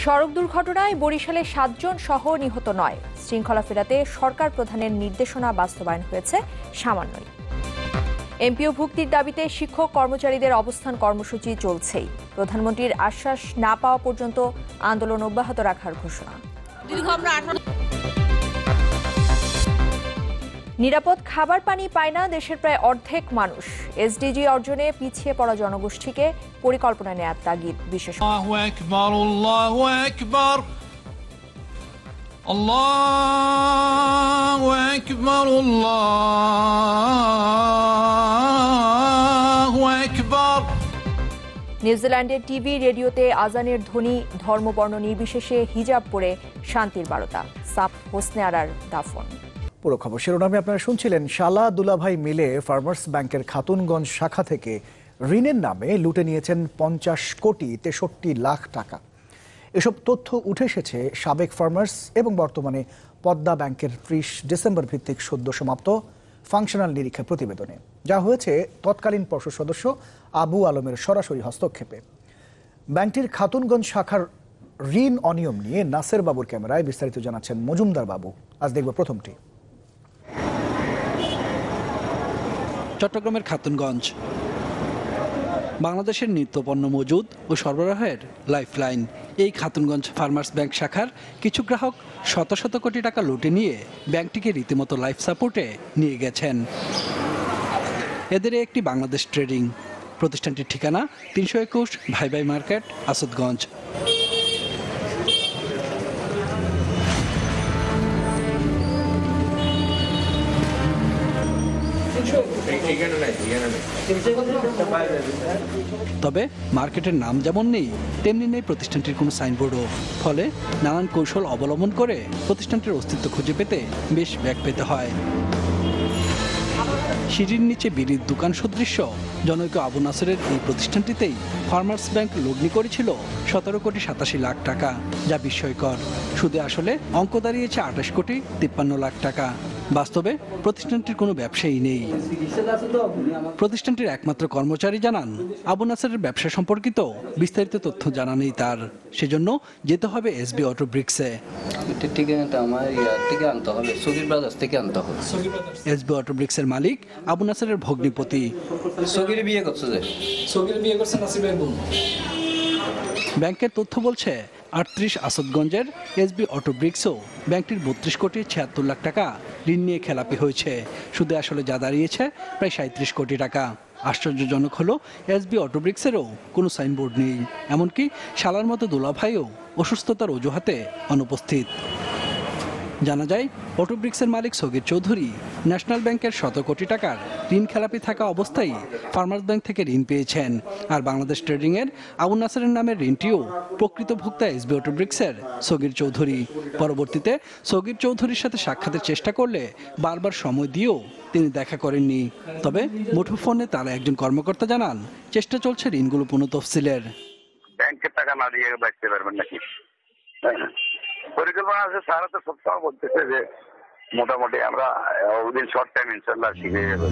সড়ক দুর্ঘটনায় বরিশালে ৭ জন সহ নিহত ৯। শৃঙ্খলা ফেরাতে সরকার প্রধানের নির্দেশনা বাস্তবায়ন হয়েছে সামান্যই। এমপিও ভুক্তির দাবিতে শিক্ষক কর্মচারীদের অবস্থান কর্মসূচি চলছেই। প্রধানমন্ত্রীর আশ্বাস না পাওয়া পর্যন্ত আন্দোলন অব্যাহত রাখার ঘোষণা। নিরাপদ খাবার পানি পায় না দেশের প্রায় অর্ধেক মানুষ। এসডিজি অর্জনে পিছিয়ে পড়া জনগোষ্ঠীকে পরিকল্পনা নেয়ার তাগিদ বিশেষ। আল্লাহু আকবার, আল্লাহু আকবার, আল্লাহু আকবার, আল্লাহু আকবার। নিউজিল্যান্ডের টিভি রেডিওতে আজানের ধ্বনি, ধর্মবর্ণ নির্বিশেষে হিজাব পরে শান্তির বার্তা। সাফ হোসনে আরার দাফন। পুরো খবর শিরোনামে আপনারা শুনছিলেন। শালা দুলাভাই মিলে ফার্মার্স ব্যাংকের খাতুনগঞ্জ শাখা থেকে ঋণের নামে লুটে নিয়েছেন ৫০ কোটি ৬৩ লাখ টাকা। এসব তথ্য উঠে এসেছে সাবেক ফার্মার্স এবং বর্তমানে পদ্মা ব্যাংকের ৩০ ডিসেম্বর ভিত্তিক সদ্য সমাপ্ত ফাংশনাল নিরীক্ষা প্রতিবেদনে। যা হয়েছে তৎকালীন পর্ষদ সদস্য আবু আলমের সরাসরি হস্তক্ষেপে। ব্যাংকটির খাতুনগঞ্জ শাখার ঋণ অনিয়ম নিয়ে নাসের বাবুর ক্যামেরায় বিস্তারিত জানাচ্ছেন মজুমদার বাবু। আজ দেখব প্রথমটি। চট্টগ্রামের খাতুনগঞ্জ বাংলাদেশের নিত্যপণ্য মজুদ ও সরবরাহের লাইফলাইন। এই খাতুনগঞ্জ ফার্মার্স ব্যাংক শাখার কিছু গ্রাহক শত শত কোটি টাকা লুটে নিয়ে ব্যাংকটিকে রীতিমতো লাইফ সাপোর্টে নিয়ে গেছেন। এদের একটি বাংলাদেশ ট্রেডিং প্রতিষ্ঠানটির ঠিকানা ৩২১ ভাই ভাই মার্কেট, আসাদগঞ্জ। তবে মার্কেটের নাম যেমন নেই তেমনি নেই প্রতিষ্ঠানটির কোনো সাইনবোর্ডও। ফলে নানান কৌশল অবলম্বন করে প্রতিষ্ঠানটির অস্তিত্ব খুঁজে পেতে বেশ ব্যাগ পেতে হয়। সিঁড়ির নিচে বিড়ির দোকান সদৃশ্য জনৈক আবু নাসেরের এই প্রতিষ্ঠানটিতেই ফার্মার্স ব্যাংক লগ্নি করেছিল ১৭ কোটি ৮৭ লাখ টাকা, যা বিস্ময়কর। সুদে আসলে অঙ্ক দাঁড়িয়েছে ২৮ কোটি ৫৩ লাখ টাকা। বাস্তবে প্রতিষ্ঠানটির কোনো ব্যবসায়ী নেই। প্রতিষ্ঠানটির একমাত্র কর্মচারী জানান, আবু নাসেরের ব্যবসা সম্পর্কিত বিস্তারিত তথ্য জানা নেই তার। সেজন্য যেতে হবে এসবি অটো ব্রিক্সে। এসবি অটো ব্রিক্সের মালিক আবু নাসেরের ভগ্নিপতি। ব্যাংকের তথ্য বলছে ৩৮ আসাদগঞ্জের এসবি অটো ব্রিক্সও ব্যাংকটির ৩২ কোটি ৭৬ লাখ টাকা ঋণ নিয়ে খেলাপি হয়েছে। সুদে আসলে যা দাঁড়িয়েছে প্রায় ৩৭ কোটি টাকা। আশ্চর্যজনক হলো এসবি অটো ব্রিক্সেরও কোনো সাইনবোর্ড নেই। এমনকি শালার মতো দুলাভাইও অসুস্থতার অজুহাতে অনুপস্থিত। জানা যায় অটো ব্রিক্সের মালিক সগির চৌধুরী ন্যাশনাল ব্যাংকের ১০০ কোটি টাকার ঋণ খেলাপি থাকা অবস্থায় ফার্মার্স ব্যাংক থেকে ঋণ পেয়েছেন। আর বাংলাদেশ ট্রেডিংয়ের আবু নাসেরের নামের ঋণটিও প্রকৃত ভোক্তা এসবি অটো ব্রিক্সের সগির চৌধুরী। পরবর্তীতে সগির চৌধুরীর সাথে সাক্ষাতের চেষ্টা করলে বারবার সময় দিয়েও তিনি দেখা করেননি। তবে মুঠোফোনে তার একজন কর্মকর্তা জানান, চেষ্টা চলছে ঋণগুলো পুনঃতফসিলের। ব্যাংকের টাকা না দিয়ে বাঁচতে পারবেন নাকি? পরিকল্পনা আছে, সারা তো সবসময় বলতেছে যে মোটামুটি আমরা উইদিন শর্ট টাইম ইনশাল্লাহ শিখে যাবো।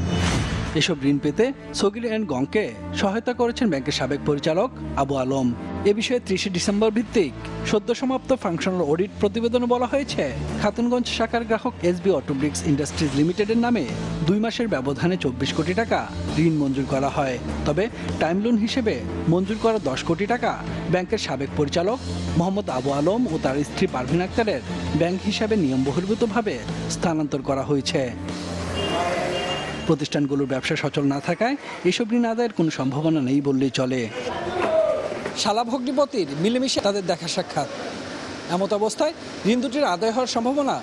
এসব ঋণ পেতে সগির অ্যান্ড গংকে সহায়তা করেছেন ব্যাংকের সাবেক পরিচালক আবু আলম। এ বিষয়ে ৩০ ডিসেম্বর ভিত্তিক সদ্য সমাপ্ত ফাংশনাল অডিট প্রতিবেদনে বলা হয়েছে, খাতুনগঞ্জ শাখার গ্রাহক এসবি অটো ব্রিক্স ইন্ডাস্ট্রিজ লিমিটেডের নামে ২ মাসের ব্যবধানে ২৪ কোটি টাকা ঋণ মঞ্জুর করা হয়। তবে টাইম লোন হিসেবে মঞ্জুর করা ১০ কোটি টাকা ব্যাংকের সাবেক পরিচালক মোহাম্মদ আবু আলম ও তার স্ত্রী পারভিন আক্তারের ব্যাংক হিসাবে নিয়ম বহির্ভূতভাবে স্থানান্তর করা হয়েছে। প্রতিষ্ঠানগুলোর ব্যবসা সচল না থাকায় এসব ঋণ আদায়ের কোনো সম্ভাবনা নেই বললেই চলে। শালা ভগ্নিপতির মিলেমিশে তাদের দেখা সাক্ষাৎ, এমত অবস্থায় ঋণ দুটির আদায় হওয়ার সম্ভাবনা।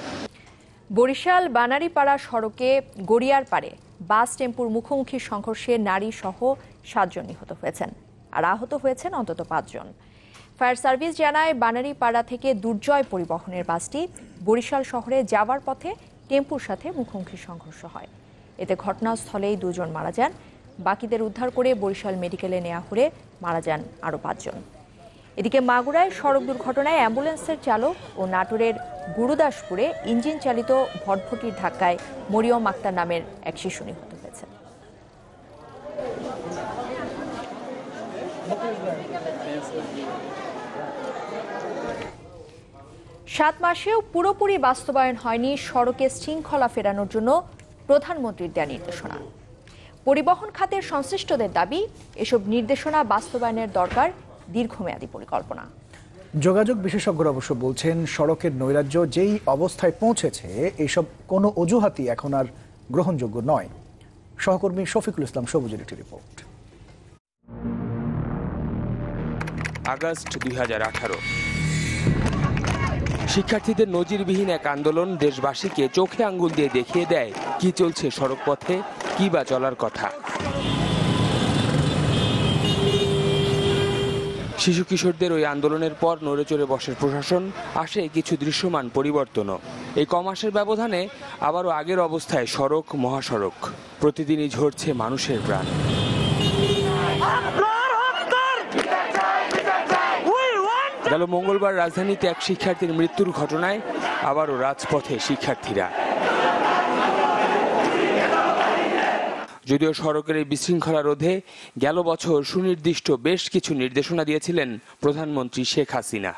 বরিশাল বানারীপাড়া সড়কে গড়িয়ার পাড়ে বাস টেম্পুর মুখোমুখি সংঘর্ষে নারী সহ ৭ জন নিহত হয়েছেন আর আহত হয়েছেন অন্তত ৫ জন। ফায়ার সার্ভিস জানায়, বানারীপাড়া থেকে দুর্জয় পরিবহনের বাসটি বরিশাল শহরে যাওয়ার পথে টেম্পুর সাথে মুখোমুখি সংঘর্ষ হয়। এতে ঘটনাস্থলেই ২ জন মারা যান। বাকিদের উদ্ধার করে বরিশাল মেডিকেলে নেওয়া হলে মারা যান আরও ৫ জন। এদিকে মাগুরায় সড়ক দুর্ঘটনায় অ্যাম্বুলেন্সের চালক ও নাটোরের গুরুদাসপুরে ইঞ্জিন চালিত ভটভটির ধাক্কায় মরিয়ম আক্তার নামের এক শিশু নিহত হয়েছে। 7 মাসেও পুরোপুরি বাস্তবায়ন হয়নি সড়কে শৃঙ্খলা ফেরানোর জন্য প্রধানমন্ত্রীর দেয়া নির্দেশনা। পরিবহন খাতের সংশ্লিষ্টদের দাবি, এসব নির্দেশনা বাস্তবায়নের দরকার দীর্ঘমেয়াদী পরিকল্পনা। যোগাযোগ বিশেষজ্ঞরা অবশ্য বলছেন, সড়কের নৈরাজ্য যেই অবস্থায় পৌঁছেছে, এইসব কোনো অজুহাতই এখন আর গ্রহণযোগ্য নয়। সহকর্মী শফিকুল ইসলাম সবুজের একটি রিপোর্ট। আগস্ট 2018, শিক্ষার্থীদের নজিরবিহীন এক আন্দোলন দেশবাসীকে চোখে আঙ্গুল দিয়ে দেখিয়ে দেয় কি চলছে সড়ক পথে, কি বা চলার কথা। শিশু কিশোরদের ওই আন্দোলনের পর নড়েচড়ে বসে প্রশাসন, আসে কিছু দৃশ্যমান পরিবর্তনও। এই কমাসের ব্যবধানে আবারও আগের অবস্থায় সড়ক, মহাসড়ক। প্রতিদিনই ঝরছে মানুষের প্রাণ। গেল মঙ্গলবার রাজধানীতে এক শিক্ষার্থীর মৃত্যুর ঘটনায় আবারও রাজপথে শিক্ষার্থীরা। যদিও সড়কের এই বিশৃঙ্খলা রোধে গেল বছর সুনির্দিষ্ট বেশ কিছু নির্দেশনা দিয়েছিলেন প্রধানমন্ত্রী শেখ হাসিনা।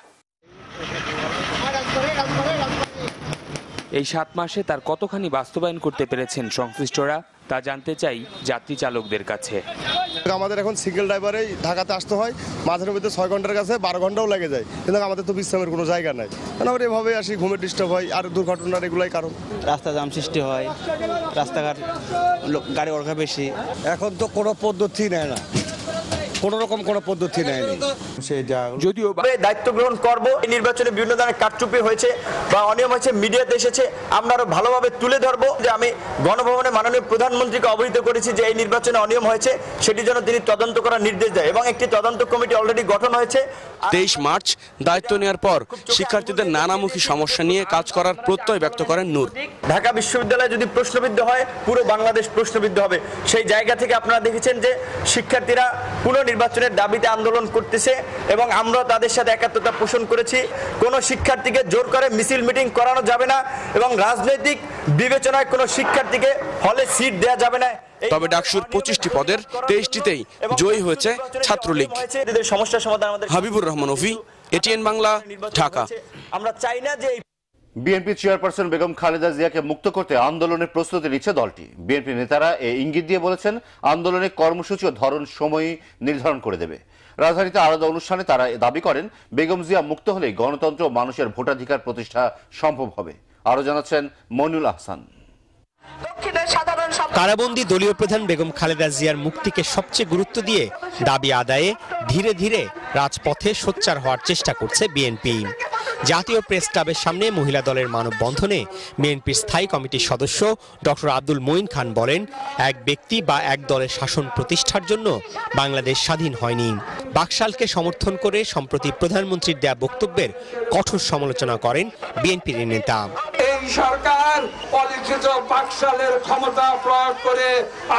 এই 7 মাসে তার কতখানি বাস্তবায়ন করতে পেরেছেন সংশ্লিষ্টরা, তা জানতে চাই যাত্রী চালকদের কাছে। আমাদের এখন সিঙ্গেল ড্রাইভারেই ঢাকাতে আসতে হয়, মাঝের মধ্যে 6 ঘন্টার কাছে 12 ঘন্টাও লেগে যায়, কিন্তু আমাদের তো বিশ্রামের কোনো জায়গা নাই। আমরা এভাবে আসি, ঘুমের ডিস্টার্ব হয়, আর দুর্ঘটনার এগুলাই কারণ। রাস্তা জাম সৃষ্টি হয়, রাস্তাঘাট গাড়ি ওড়কা বেশি। এখন তো কোনো পদ্ধতি নেয় না, কোনো রকম কোনো পদ্ধতি নেয়নি। যদিও দায়িত্ব গ্রহণ করব, এই নির্বাচনে বিভিন্ন ধরনের কারচুপি হয়েছে বা অনিয়ম হয়েছে, মিডিয়াতে এসেছে, আমরা আরো ভালোভাবে তুলে ধরবো। যে আমি গণভবনে মাননীয় প্রধানমন্ত্রীকে অবহিত করেছি যে এই নির্বাচনে অনিয়ম হয়েছে, সেটির জন্য তিনি তদন্ত করার নির্দেশ দেয় এবং একটি তদন্ত কমিটি অলরেডি গঠন হয়েছে। 23 মার্চ দায়িত্ব নেওয়ার পর শিক্ষার্থীদের নানামুখী সমস্যা নিয়ে কাজ করার প্রত্যয় ব্যক্ত করেন নূর। ঢাকা বিশ্ববিদ্যালয় যদি প্রশ্নবিদ্ধ হয়, পুরো বাংলাদেশ প্রশ্নবিদ্ধ হবে। সেই জায়গা থেকে আপনারা দেখেছেন যে শিক্ষার্থীরা পুনর্নির্বাচনের দাবিতে আন্দোলন করতেছে এবং আমরা তাদের সাথে একাত্মতা পোষণ করেছি। কোনো শিক্ষার্থীকে জোর করে মিছিল মিটিং করানো যাবে না এবং রাজনৈতিক বিবেচনায় কোনো শিক্ষার্থীকে হলে সিট দেওয়া যাবে না। তবে ডাকসুর 25টি পদের 23টিতেই জয়ী হয়েছে ছাত্রলীগ। সমস্যার সমাধান আমাদের। হাবিবুর রহমান অফি, এটিএন বাংলা, ঢাকা। আমরা চাই না যে বিএনপি চেয়ারপারসন বেগম খালেদা জিয়াকে মুক্ত করতে আন্দোলনের প্রস্তুতি নিচ্ছে দলটি। বিএনপি নেতারা এই ইঙ্গিত দিয়ে বলেছেন, আন্দোলনের কর্মসূচি ও ধরন সময় নির্ধারণ করে দেবে। রাজধানীতে আলাদা অনুষ্ঠানে তারা দাবি করেন, বেগম জিয়া মুক্ত হলেই গণতন্ত্র ও মানুষের ভোটাধিকার প্রতিষ্ঠা সম্ভব হবে। আরো জানাচ্ছেন মনিউল আহসান। কারাবন্দী দলীয় প্রধান বেগম খালেদা জিয়ার মুক্তিকে সবচেয়ে গুরুত্ব দিয়ে দাবি আদায়ে ধীরে ধীরে রাজপথে সোচ্চার হওয়ার চেষ্টা করছে বিএনপি। জাতীয় প্রেস ক্লাবের সামনে মহিলা দলের মানববন্ধনে বিএনপির স্থায়ী কমিটির সদস্য ডক্টর আব্দুল মঈন খান বলেন, এক ব্যক্তি বা এক দলের শাসন প্রতিষ্ঠার জন্য বাংলাদেশ স্বাধীন হয়নি। বাকশালকে সমর্থন করে সম্প্রতি প্রধানমন্ত্রীর দেয়া বক্তব্যের কঠোর সমালোচনা করেন বিএনপির নেতা। এই সরকার অলিখিত বাকশালের ক্ষমতা প্রয়োগ করে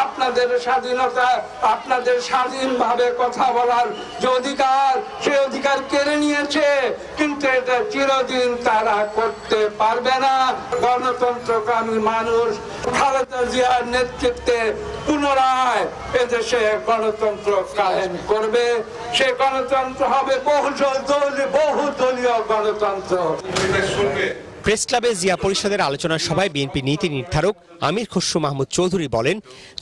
আপনাদের স্বাধীনতা, আপনাদের স্বাধীনভাবে কথা বলার যে অধিকার, সেই অধিকার কেড়ে নিয়েছে, কিন্তু এটা চিরদিন তারা করতে পারবে না। গণতন্ত্রকামী মানুষ খালেদা জিয়ার নেতৃত্বে পুনরায় এদেশে গণতন্ত্র কায়েম করবে। সে গণতন্ত্র হবে বহুদলীয় গণতন্ত্র। প্রেস ক্লাবে জিয়া পরিষদের আলোচনা সভায় বিএনপি নীতি নির্ধারক আমির খসরু মাহমুদ চৌধুরী বলেন,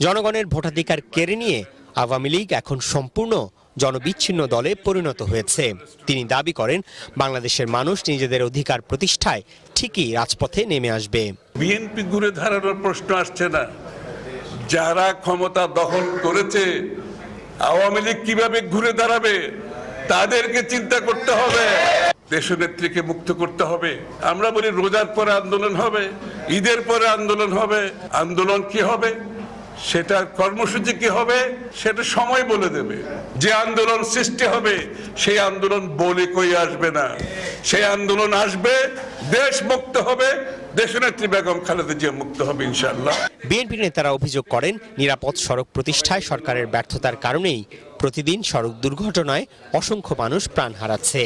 জনগণের ভোটাধিকার কেড়ে নিয়ে আওয়ামী লীগ এখন সম্পূর্ণ জনবিচ্ছিন্ন দলে পরিণত হয়েছে। তিনি দাবি করেন, বাংলাদেশের মানুষ নিজেদের অধিকার প্রতিষ্ঠায় ঠিকই রাজপথে নেমে আসবে। বিএনপি ঘুরে দাঁড়ানোর প্রশ্ন আসছে না। যারা ক্ষমতা দখল করেছে, আওয়ামী লীগ কিভাবে ঘুরে দাঁড়াবে তাদেরকে চিন্তা করতে হবে। দেশনেত্রীকে মুক্ত করতে হবে। আমরা বলি রোজার পরে আন্দোলন হবে, ঈদের পরে আন্দোলন হবে। আন্দোলন কি হবে, সেটার কর্মসূচি কি হবে, সেটা সময় বলে দেবে। যে আন্দোলন সৃষ্টি হবে, সেই আন্দোলন বলে কই আসবে না। সেই আন্দোলন আসবে, দেশ মুক্ত হবে, দেশনেত্রী বেগম খালেদা জিয়া মুক্ত হবে ইনশাআল্লাহ। বিএনপি নেতারা অভিযোগ করেন, নিরাপদ সড়ক প্রতিষ্ঠায় সরকারের ব্যর্থতার কারণেই প্রতিদিন সড়ক দুর্ঘটনায় অসংখ্য মানুষ প্রাণ হারাচ্ছে।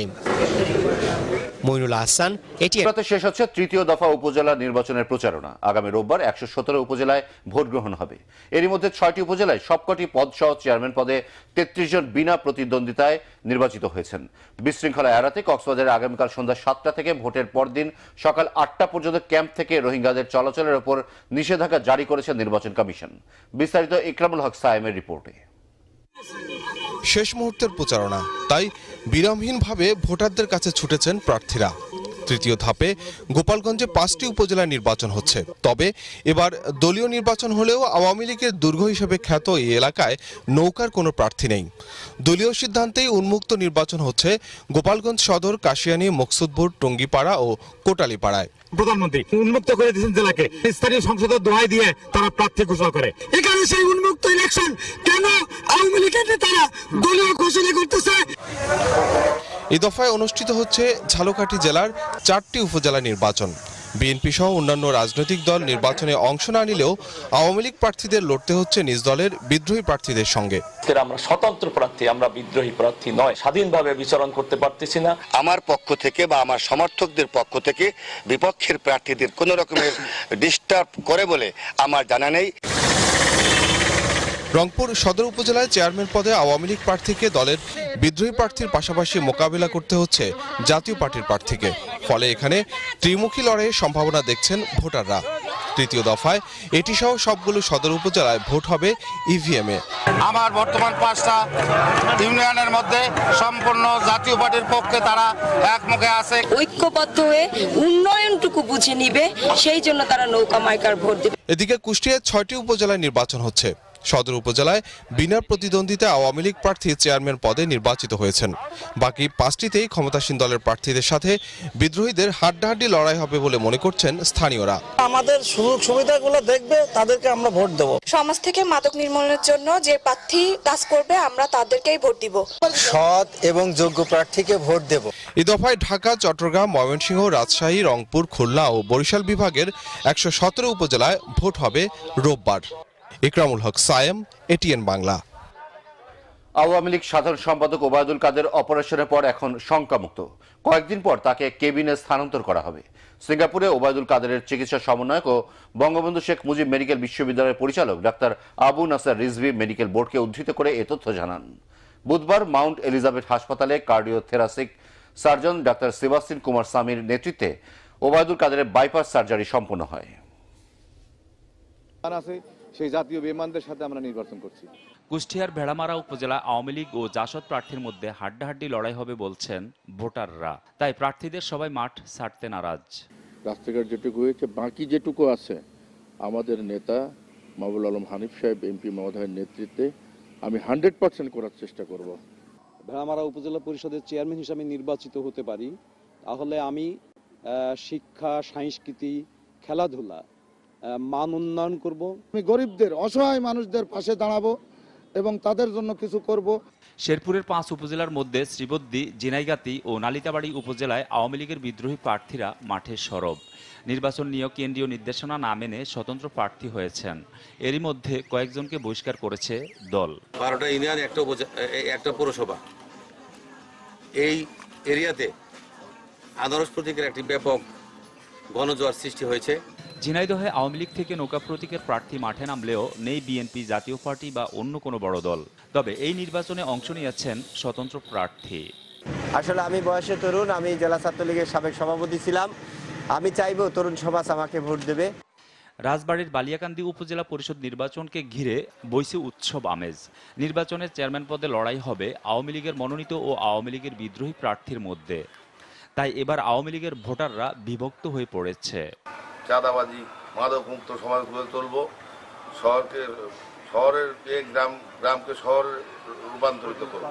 মইনুল আহসান, এটিএন। শেষ হচ্ছে তৃতীয় দফা উপজেলা নির্বাচনের প্রচারণা। আগামী রোববার 117 উপজেলায় ভোট গ্রহণ হবে। এরই মধ্যে 6টি উপজেলায় সবকটি পদ সহ চেয়ারম্যান পদে 33 জন বিনা প্রতিদ্বন্দ্বিতায় নির্বাচিত হয়েছেন। বিশৃঙ্খলা এড়াতে কক্সবাজারে আগামীকাল সন্ধ্যা 7টা থেকে ভোটের পরদিন সকাল 8টা পর্যন্ত ক্যাম্প থেকে রোহিঙ্গাদের চলাচলের ওপর নিষেধাজ্ঞা জারি করেছে নির্বাচন কমিশন। বিস্তারিত ইকরামুল হক সায়েমের রিপোর্টে। শেষ মুহূর্তের প্রচারণা, তাই বিরামহীনভাবে ভোটারদের কাছে ছুটেছেন প্রার্থীরা। তৃতীয় ধাপে গোপালগঞ্জে 5টি উপজেলায় নির্বাচন হচ্ছে। তবে এবার দলীয় নির্বাচন হলেও আওয়ামী লীগের দুর্গ হিসেবে খ্যাত এই এলাকায় নৌকার কোনো প্রার্থী নেই। দলীয় সিদ্ধান্তেই উন্মুক্ত নির্বাচন হচ্ছে গোপালগঞ্জ সদর, কাশিয়ানী, মকসুদপুর, টঙ্গিপাড়া ও কোটালীপাড়ায়। প্রধানমন্ত্রী উন্মুক্ত করে দিয়েছেন জেলাকে, স্থানীয় সংসদের দোহাই দিয়ে তারা প্রার্থী ঘোষণা করে। এখানে সেই উন্মুক্ত ইলেকশন কেন আওয়ামী লীগের নেতারা দলীয় ঘোষণা করতেছে? এই দফায় অনুষ্ঠিত হচ্ছে ঝালকাঠি জেলার 4টি উপজেলা নির্বাচন। বিএনপি সহ অন্যান্য রাজনৈতিক দল নির্বাচনে অংশ না নিলেও আওয়ামী লীগ প্রার্থীদের লড়তে হচ্ছে নিজ দলের বিদ্রোহী প্রার্থীদের সঙ্গে। আমরা স্বতন্ত্র প্রার্থী, আমরা বিদ্রোহী প্রার্থী নয়, স্বাধীনভাবে বিচরণ করতে পারতেছি না। আমার পক্ষ থেকে বা আমার সমর্থকদের পক্ষ থেকে বিপক্ষের প্রার্থীদের কোন রকমের ডিস্টার্ব করে বলে আমার জানা নেই। রংপুর সদর উপজেলায় চেয়ারম্যান পদে আওয়ামী লীগ প্রার্থীকে দলের বিদ্রোহী প্রার্থীর পাশাপাশি মোকাবিলা করতে হচ্ছে জাতীয় পার্টির প্রার্থীকে। ফলে এখানে ত্রিমুখী লড়াইয়ের সম্ভাবনা দেখছেন ভোটাররা। তৃতীয় দফায় এটি সহ সবগুলো সদর উপজেলায় ভোট হবে ইভিএমে। আমার বর্তমান 5টা ইউনিয়নের মধ্যে সম্পূর্ণ জাতীয় পার্টির পক্ষে তারা একমুখে আছে। ঐক্যবদ্ধ হয়ে উন্নয়নটুকু বুঝে নিবে, সেই জন্য তারা নৌকা মার্কার ভোট দেবে। এদিকে কুষ্টিয়ায় 6টি উপজেলায় নির্বাচন হচ্ছে। সদর উপজেলায় বিনা প্রতিদ্বন্দ্বিতা আওয়ামী লীগ প্রার্থী চেয়ারম্যান পদে নির্বাচিত হয়েছেন। বাকি 5টিতেই ক্ষমতাসীন দলের প্রার্থীদের সাথে বিদ্রোহীদের হাড্ডাহাড্ডি লড়াই হবে বলে মনে করছেন স্থানীয়রা। আমাদের সুযোগ সুবিধাগুলো দেখবে, তাদেরকে আমরা ভোট দেব। সমাজ থেকে মাদক নির্মূলের জন্য যে প্রার্থী কাজ করবে আমরা তাদেরকেই ভোট দিব। সৎ এবং যোগ্য প্রার্থীকে ভোট দেব। এই দফায় ঢাকা, চট্টগ্রাম, ময়মনসিংহ, রাজশাহী, রংপুর, খুলনা ও বরিশাল বিভাগের 117 উপজেলায় ভোট হবে রোববার। ইকরামুল হক সায়েম, এটিএন বাংলা। আওয়ামী লীগ সাধারণ সম্পাদক ওবায়দুল কাদের অপারেশনের পর এখন শঙ্কামুক্ত। কয়েকদিন পর তাকে কেবিনে স্থানান্তর করা হবে। সিঙ্গাপুরে ওবায়দুল কাদেরের চিকিৎসা সমন্বয়ক ও বঙ্গবন্ধু শেখ মুজিব মেডিকেল বিশ্ববিদ্যালয়ের পরিচালক ডাক্তার আবু নাসার রিজভী মেডিকেল বোর্ডকে উদ্ধৃত করে এ তথ্য জানান। বুধবার মাউন্ট এলিজাবেথ হাসপাতালে cardiothoracic surgeon doctor Sebastian Kumar Samir নেতৃত্বে ওবায়দুল কাদেরের বাইপাস সার্জারি সম্পন্ন হয়। সেই জাতীয় বিমানদের সাথে আমরা নির্বাচন করছি। কুষ্টিয়ার ভেড়ামারা উপজেলা আওয়ামী লীগ ও জাসদ প্রার্থীর মধ্যে হাড্ডাহাড্ডি লড়াই হবে বলছেন ভোটাররা। তাই প্রার্থীদের সবাই মাঠ ছাড়তে নারাজ। রাস্তাঘাট যেটুকু হয়েছে, বাকি যেটুকু আছে আমাদের নেতা মাহবুল আলম হানিফ সাহেব এমপি মহোদয়ের নেতৃত্বে আমি 100% করার চেষ্টা করব। ভেড়ামারা উপজেলা পরিষদের চেয়ারম্যান হিসেবে নির্বাচিত হতে পারি, তাহলে আমি শিক্ষা, সংস্কৃতি, খেলাধুলা, মান উন্নয়ন করব। আমি গরিবদের, অসহায় মানুষদের পাশে দাঁড়াবো এবং তাদের জন্য কিছু করব। শেরপুরের 5 উপজেলার মধ্যে শ্রীবদ্দী, জিনাইগাতি ও নালিতাবাড়ি উপজেলায় আওয়ামী লীগের বিদ্রোহী প্রার্থীরা মাঠে সরব। নির্বাচন নিয়ে কেন্দ্রীয় নির্দেশনা না মেনে স্বতন্ত্র প্রার্থী হয়েছেন। এরই মধ্যে কয়েকজনকে বহিষ্কার করেছে দল। 12টা ইউনিয়ন, একটা পৌরসভা, এই এরিয়াতে আনারস প্রতীকের একটি ব্যাপক গণজোয়ার সৃষ্টি হয়েছে। ঝিনাইদহে আওয়ামী লীগ থেকে নৌকা প্রতীকের প্রার্থী মাঠে নামলেও নেই বিএনপি, জাতীয় পার্টি বা অন্য কোনো বড় দল। তবে এই নির্বাচনে অংশ নিয়েছেন স্বতন্ত্র প্রার্থী। আসলে আমি বয়সে তরুণ, আমি জেলা ছাত্রলীগের সাবেক সভাপতি ছিলাম। আমি চাইবো তরুণ সমাজ আমাকে ভোট দেবে। রাজবাড়ীর বালিয়াকান্দি উপজেলা পরিষদ নির্বাচনকে ঘিরে বইছে উৎসব আমেজ। নির্বাচনের চেয়ারম্যান পদে লড়াই হবে আওয়ামী লীগের মনোনীত ও আওয়ামী লীগের বিদ্রোহী প্রার্থীর মধ্যে। তাই এবার আওয়ামী লীগের ভোটাররা বিভক্ত হয়ে পড়েছে। চাঁদাবাজি, মাদক মুক্ত সমাজ গড়ে তুলব। শহরের গ্রামকে শহরে রূপান্তরিত করব।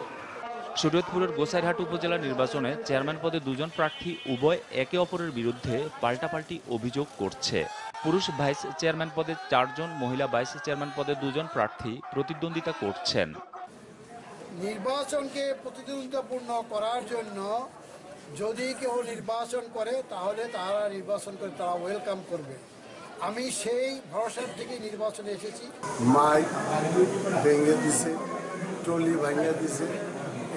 শরীয়তপুরের গোসাইরহাট উপজেলা নির্বাচনে চেয়ারম্যান পদে 2 জন প্রার্থী উভয় একে অপরের বিরুদ্ধে পাল্টাপাল্টি অভিযোগ করছে। পুরুষ ভাইস চেয়ারম্যান পদে 4 জন, মহিলা ভাইস চেয়ারম্যান পদে 2 জন প্রার্থী প্রতিদ্বন্দ্বিতা করছেন। নির্বাচনকে প্রতিদ্বন্দ্বিতাপূর্ণ করার জন্য যদি কেউ নির্বাচন করে তাহলে তারা নির্বাচন করে তারা ওয়েলকাম করবে। আমি সেই ভরসার থেকে নির্বাচনে এসেছি। মাইক ভেঙে দিছে, ট্রলি ভাঙিয়ে দিছে,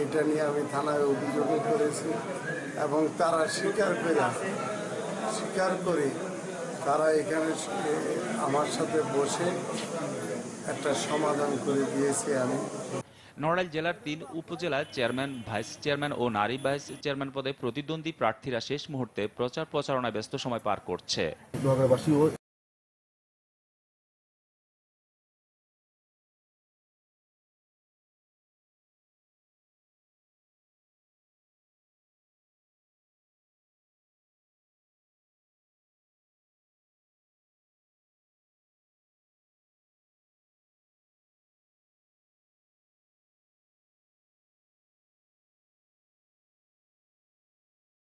এটা নিয়ে আমি থানায় অভিযোগ করেছি এবং তারা স্বীকার করে তারা এখানে আমার সাথে বসে একটা সমাধান করে দিয়েছি। আমি নড়াইল জেলার 3 উপজেলার চেয়ারম্যান, ভাইস চেয়ারম্যান ও নারী ভাইস চেয়ারম্যান পদে প্রতিদ্বন্দ্বী প্রার্থীরা শেষ মুহূর্তে প্রচারণায় ব্যস্ত সময় পার করছে। নগরবাসীও